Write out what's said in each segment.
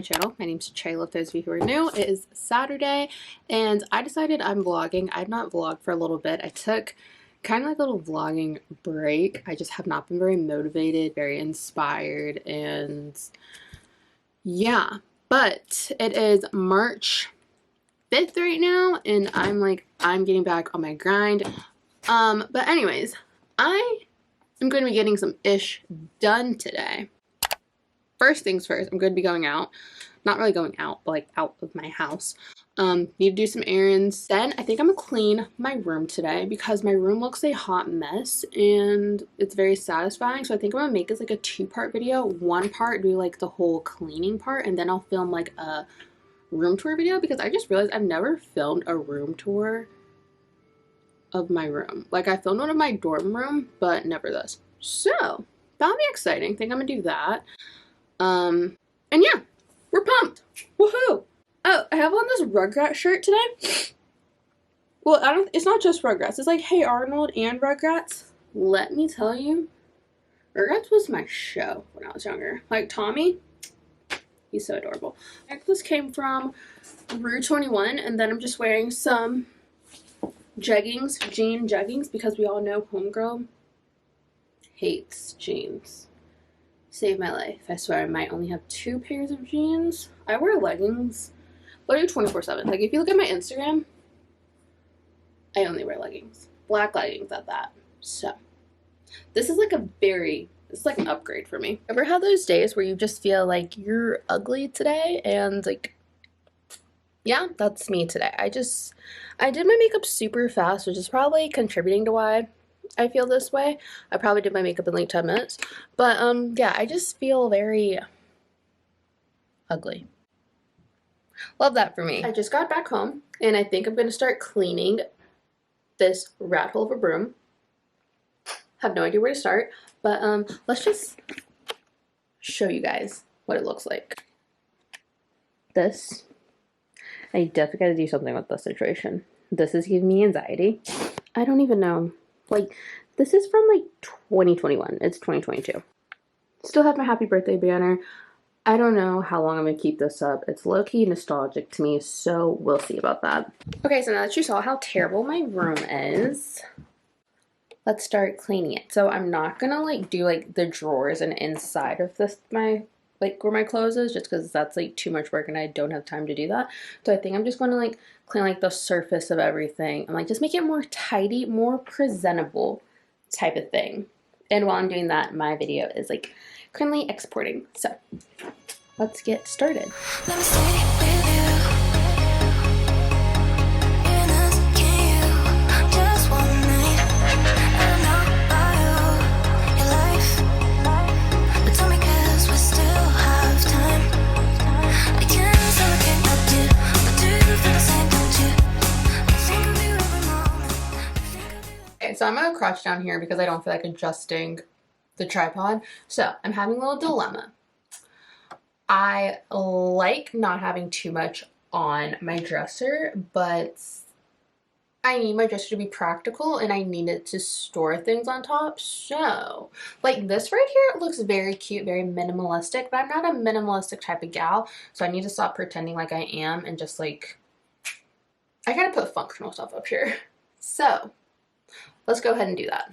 my channel. My name's Chayla, if those of you who are new. It is Saturday, and I decided I'm vlogging. I'd not vlogged for a little bit. I took kind of like a little vlogging break. I just have not been very motivated, very inspired, and yeah. But it is March 5th right now, and I'm getting back on my grind. But anyways, I am going to be getting some ish done today. First things first, I'm going to be going out. Not really going out, but like out of my house. Need to do some errands. Then I think I'm going to clean my room today because my room looks a hot mess and it's very satisfying. So I think I'm going to make this like a two-part video. One part do like the whole cleaning part, and then I'll film like a room tour video because I just realized I've never filmed a room tour of my room. Like I filmed one of my dorm room, but never this. So that'll be exciting. I think I'm going to do that. And yeah, we're pumped. Woohoo! Oh, I have on this Rugrats shirt today. Well, it's not just Rugrats. It's like Hey Arnold and Rugrats. Let me tell you, Rugrats was my show when I was younger. Like Tommy, he's so adorable. This came from Rue 21, and then I'm just wearing some jeggings, jean jeggings, because we all know homegirl hates jeans. Saved my life. I swear I might only have 2 pairs of jeans. I wear leggings literally 24/7. Like if you look at my Instagram, I only wear leggings. Black leggings at that. So this is like it's like an upgrade for me. Ever had those days where you just feel like you're ugly today? And like, yeah, that's me today. I did my makeup super fast, which is probably contributing to why I feel this way. I probably did my makeup in like 10 minutes. But yeah, I just feel very ugly. Love that for me. I just got back home and I think I'm gonna start cleaning this rat hole of a broom. Have no idea where to start, but let's just show you guys what it looks like. This, I definitely gotta do something with this situation. This is giving me anxiety. I don't even know. Like, this is from like 2021. It's 2022. Still have my happy birthday banner. I don't know how long I'm going to keep this up. It's low-key nostalgic to me, so we'll see about that. Okay, so now that you saw how terrible my room is, let's start cleaning it. So I'm not going to like do like the drawers and inside of this, where my clothes is, just because that's like too much work and I don't have time to do that. So I think I'm just going to like clean like the surface of everything and like just make it more tidy, more presentable type of thing. And while I'm doing that, my video is like currently exporting. So let's get started. Let me stay with you. So I'm going to crouch down here because I don't feel like adjusting the tripod. So I'm having a little dilemma. I like not having too much on my dresser, but I need my dresser to be practical and I need it to store things on top. So like this right here, it looks very cute, very minimalistic, but I'm not a minimalistic type of gal. So I need to stop pretending like I am and just like, I gotta put functional stuff up here. So let's go ahead and do that.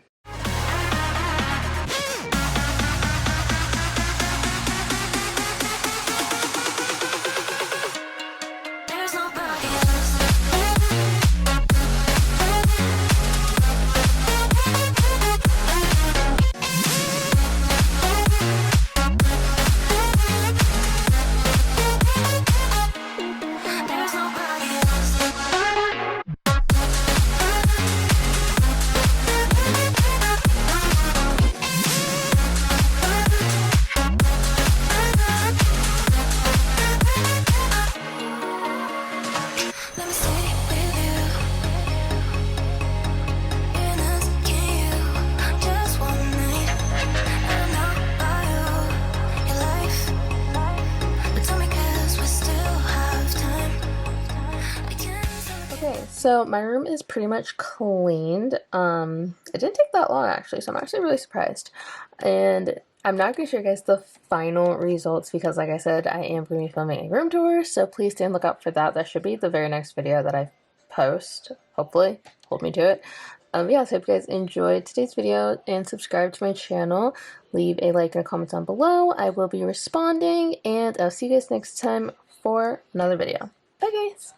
So my room is pretty much cleaned. It didn't take that long actually, so I'm actually really surprised. And I'm not going to show you guys the final results because, like I said, I am going to be filming a room tour, so please stay on the lookout for that. That should be the very next video that I post, hopefully. Hold me to it. Yeah, so hope you guys enjoyed today's video and subscribe to my channel. Leave a like and a comment down below. I will be responding, and I'll see you guys next time for another video. Bye, guys!